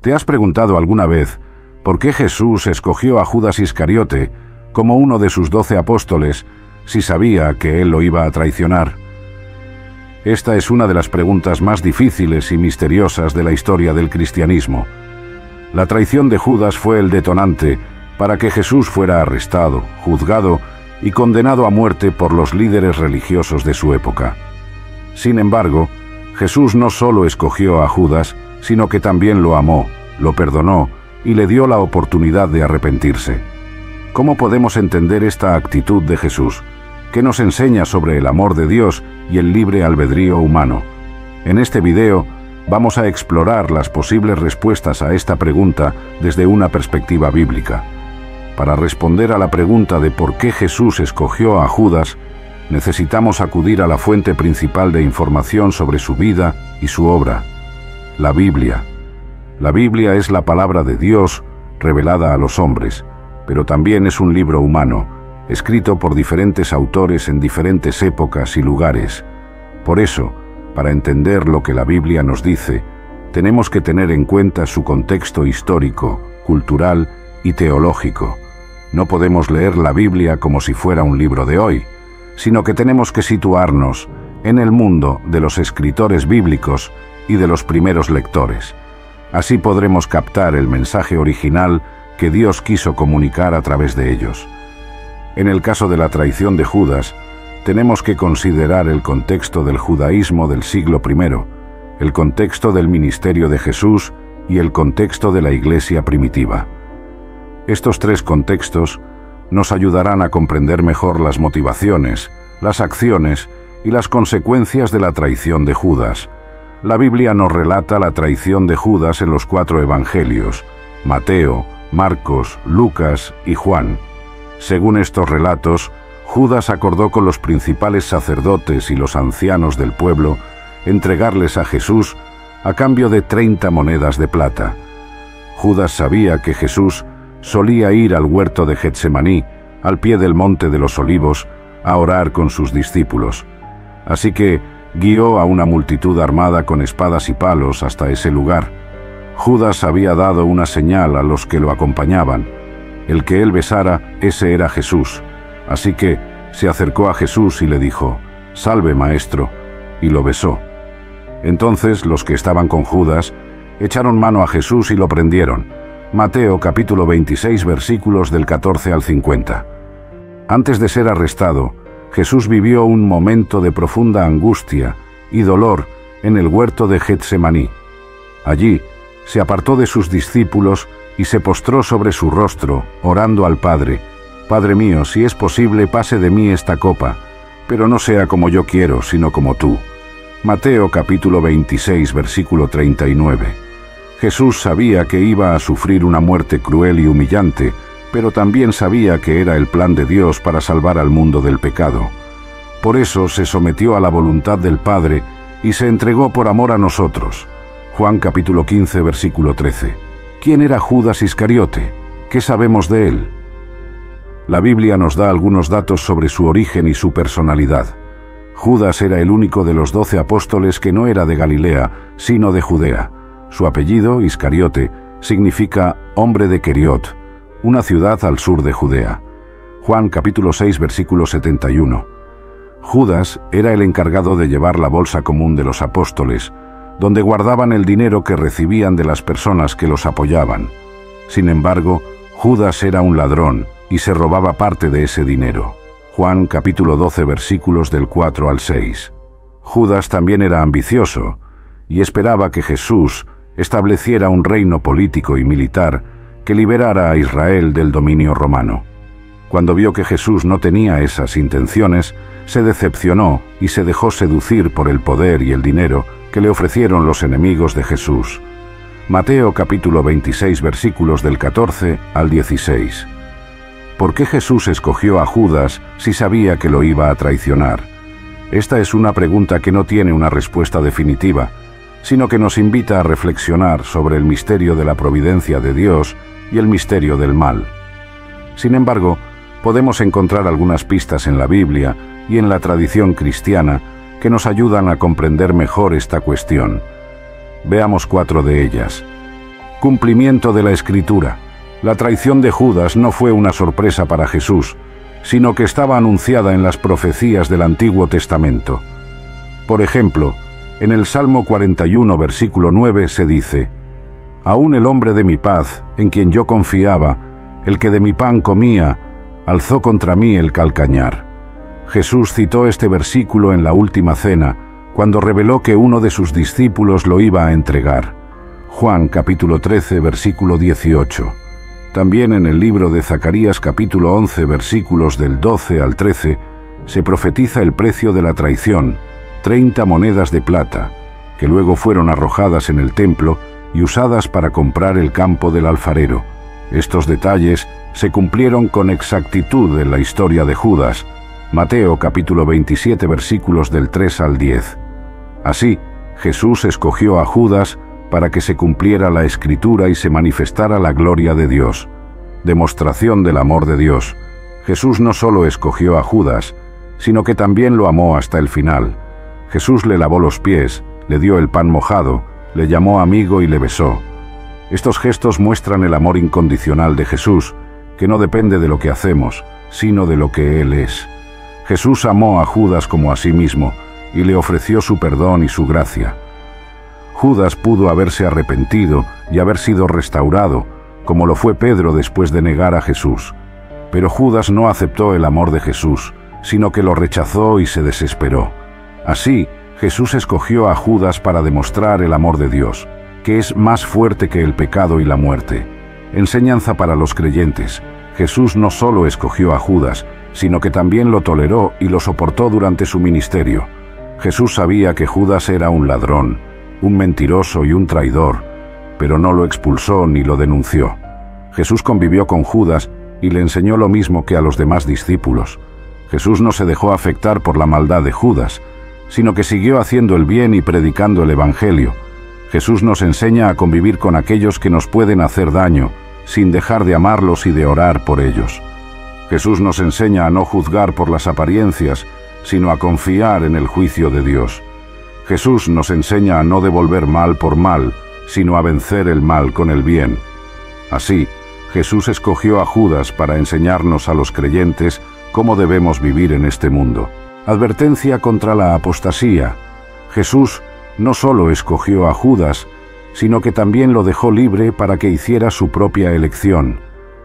¿Te has preguntado alguna vez por qué Jesús escogió a Judas Iscariote como uno de sus 12 apóstoles si sabía que él lo iba a traicionar? Esta es una de las preguntas más difíciles y misteriosas de la historia del cristianismo. La traición de Judas fue el detonante para que Jesús fuera arrestado, juzgado y condenado a muerte por los líderes religiosos de su época. Sin embargo, Jesús no solo escogió a Judas, sino que también lo amó, lo perdonó y le dio la oportunidad de arrepentirse. ¿Cómo podemos entender esta actitud de Jesús? ¿Qué nos enseña sobre el amor de Dios y el libre albedrío humano? En este video vamos a explorar las posibles respuestas a esta pregunta desde una perspectiva bíblica. Para responder a la pregunta de por qué Jesús escogió a Judas, necesitamos acudir a la fuente principal de información sobre su vida y su obra, la Biblia. La Biblia es la palabra de Dios revelada a los hombres, pero también es un libro humano, escrito por diferentes autores en diferentes épocas y lugares. Por eso, para entender lo que la Biblia nos dice, tenemos que tener en cuenta su contexto histórico, cultural y teológico. No podemos leer la Biblia como si fuera un libro de hoy, sino que tenemos que situarnos en el mundo de los escritores bíblicos y de los primeros lectores. Así podremos captar el mensaje original que Dios quiso comunicar a través de ellos. En el caso de la traición de Judas, tenemos que considerar el contexto del judaísmo del siglo I, el contexto del ministerio de Jesús y el contexto de la iglesia primitiva. Estos tres contextos nos ayudarán a comprender mejor las motivaciones, las acciones y las consecuencias de la traición de Judas. La Biblia nos relata la traición de Judas en los 4 evangelios: Mateo, Marcos, Lucas y Juan. Según estos relatos, Judas acordó con los principales sacerdotes y los ancianos del pueblo entregarles a Jesús a cambio de 30 monedas de plata. Judas sabía que Jesús solía ir al huerto de Getsemaní, al pie del monte de los Olivos, a orar con sus discípulos. Así que guió a una multitud armada con espadas y palos hasta ese lugar. Judas había dado una señal a los que lo acompañaban. El que él besara, ese era Jesús. Así que se acercó a Jesús y le dijo: «Salve, maestro», y lo besó. Entonces los que estaban con Judas echaron mano a Jesús y lo prendieron. Mateo capítulo 26 versículos del 14 al 50. Antes de ser arrestado, Jesús vivió un momento de profunda angustia y dolor en el huerto de Getsemaní. Allí se apartó de sus discípulos y se postró sobre su rostro, orando al Padre: «Padre mío, si es posible, pase de mí esta copa, pero no sea como yo quiero, sino como tú». Mateo capítulo 26 versículo 39. Jesús sabía que iba a sufrir una muerte cruel y humillante, pero también sabía que era el plan de Dios para salvar al mundo del pecado. Por eso se sometió a la voluntad del Padre y se entregó por amor a nosotros. Juan capítulo 15 versículo 13. ¿Quién era Judas Iscariote? ¿Qué sabemos de él? La Biblia nos da algunos datos sobre su origen y su personalidad. Judas era el único de los 12 apóstoles que no era de Galilea, sino de Judea. Su apellido, Iscariote, significa hombre de Queriot, una ciudad al sur de Judea. Juan capítulo 6 versículo 71. Judas era el encargado de llevar la bolsa común de los apóstoles, donde guardaban el dinero que recibían de las personas que los apoyaban. Sin embargo, Judas era un ladrón y se robaba parte de ese dinero. Juan capítulo 12 versículos del 4 al 6. Judas también era ambicioso y esperaba que Jesús estableciera un reino político y militar que liberara a Israel del dominio romano. Cuando vio que Jesús no tenía esas intenciones, se decepcionó y se dejó seducir por el poder y el dinero que le ofrecieron los enemigos de Jesús. Mateo capítulo 26 versículos del 14 al 16. ¿Por qué Jesús escogió a Judas si sabía que lo iba a traicionar? Esta es una pregunta que no tiene una respuesta definitiva, sino que nos invita a reflexionar sobre el misterio de la providencia de Dios y el misterio del mal. Sin embargo, podemos encontrar algunas pistas en la Biblia y en la tradición cristiana que nos ayudan a comprender mejor esta cuestión. Veamos 4 de ellas. Cumplimiento de la Escritura. La traición de Judas no fue una sorpresa para Jesús, sino que estaba anunciada en las profecías del Antiguo Testamento. Por ejemplo, en el Salmo 41, versículo 9 se dice: «Aún el hombre de mi paz, en quien yo confiaba, el que de mi pan comía, alzó contra mí el calcañar». Jesús citó este versículo en la última cena, cuando reveló que uno de sus discípulos lo iba a entregar. Juan capítulo 13, versículo 18. También en el libro de Zacarías capítulo 11, versículos del 12 al 13, se profetiza el precio de la traición, 30 monedas de plata, que luego fueron arrojadas en el templo y usadas para comprar el campo del alfarero. Estos detalles se cumplieron con exactitud en la historia de Judas. Mateo capítulo 27, versículos del 3 al 10. Así, Jesús escogió a Judas para que se cumpliera la Escritura y se manifestara la gloria de Dios. Demostración del amor de Dios. Jesús no solo escogió a Judas, sino que también lo amó hasta el final. Jesús le lavó los pies, le dio el pan mojado, le llamó amigo y le besó. Estos gestos muestran el amor incondicional de Jesús, que no depende de lo que hacemos, sino de lo que Él es. Jesús amó a Judas como a sí mismo y le ofreció su perdón y su gracia. Judas pudo haberse arrepentido y haber sido restaurado, como lo fue Pedro después de negar a Jesús. Pero Judas no aceptó el amor de Jesús, sino que lo rechazó y se desesperó. Así, Jesús escogió a Judas para demostrar el amor de Dios, que es más fuerte que el pecado y la muerte. Enseñanza para los creyentes. Jesús no solo escogió a Judas, sino que también lo toleró y lo soportó durante su ministerio. Jesús sabía que Judas era un ladrón, un mentiroso y un traidor, pero no lo expulsó ni lo denunció. Jesús convivió con Judas y le enseñó lo mismo que a los demás discípulos. Jesús no se dejó afectar por la maldad de Judas, sino que siguió haciendo el bien y predicando el Evangelio. Jesús nos enseña a convivir con aquellos que nos pueden hacer daño, sin dejar de amarlos y de orar por ellos. Jesús nos enseña a no juzgar por las apariencias, sino a confiar en el juicio de Dios. Jesús nos enseña a no devolver mal por mal, sino a vencer el mal con el bien. Así, Jesús escogió a Judas para enseñarnos a los creyentes cómo debemos vivir en este mundo. Advertencia contra la apostasía. Jesús no solo escogió a Judas, sino que también lo dejó libre para que hiciera su propia elección.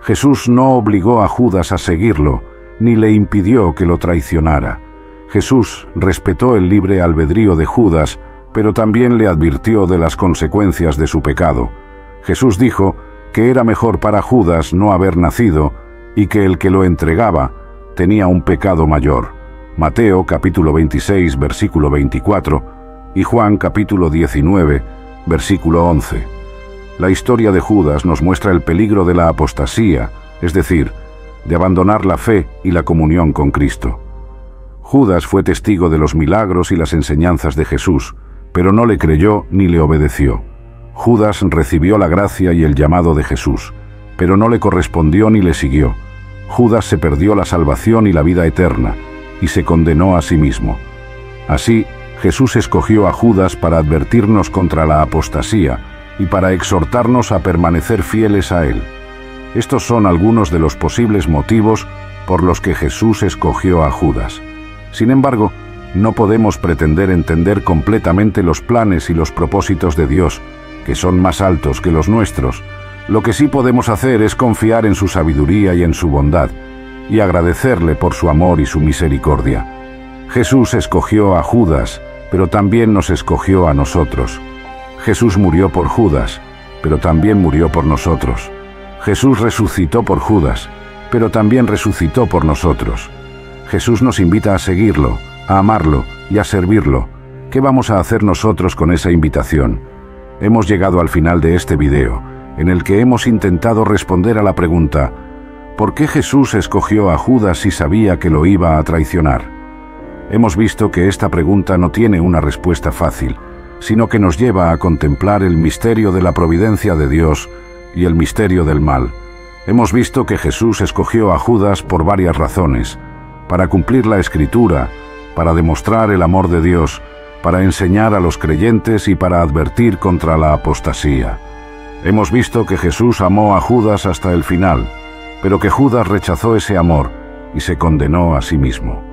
Jesús no obligó a Judas a seguirlo, ni le impidió que lo traicionara. Jesús respetó el libre albedrío de Judas, pero también le advirtió de las consecuencias de su pecado. Jesús dijo que era mejor para Judas no haber nacido y que el que lo entregaba tenía un pecado mayor. Mateo capítulo 26, versículo 24 y Juan capítulo 19, versículo 11. La historia de Judas nos muestra el peligro de la apostasía, es decir, de abandonar la fe y la comunión con Cristo. Judas fue testigo de los milagros y las enseñanzas de Jesús, pero no le creyó ni le obedeció. Judas recibió la gracia y el llamado de Jesús, pero no le correspondió ni le siguió. Judas se perdió la salvación y la vida eterna, y se condenó a sí mismo. Así, Jesús escogió a Judas para advertirnos contra la apostasía y para exhortarnos a permanecer fieles a Él. Estos son algunos de los posibles motivos por los que Jesús escogió a Judas. Sin embargo, no podemos pretender entender completamente los planes y los propósitos de Dios, que son más altos que los nuestros. Lo que sí podemos hacer es confiar en su sabiduría y en su bondad, y agradecerle por su amor y su misericordia. Jesús escogió a Judas, pero también nos escogió a nosotros. Jesús murió por Judas, pero también murió por nosotros. Jesús resucitó por Judas, pero también resucitó por nosotros. Jesús nos invita a seguirlo, a amarlo y a servirlo. ¿Qué vamos a hacer nosotros con esa invitación? Hemos llegado al final de este video, en el que hemos intentado responder a la pregunta: ¿por qué Jesús escogió a Judas si sabía que lo iba a traicionar? Hemos visto que esta pregunta no tiene una respuesta fácil, sino que nos lleva a contemplar el misterio de la providencia de Dios y el misterio del mal. Hemos visto que Jesús escogió a Judas por varias razones: para cumplir la Escritura, para demostrar el amor de Dios, para enseñar a los creyentes y para advertir contra la apostasía. Hemos visto que Jesús amó a Judas hasta el final, pero que Judas rechazó ese amor y se condenó a sí mismo.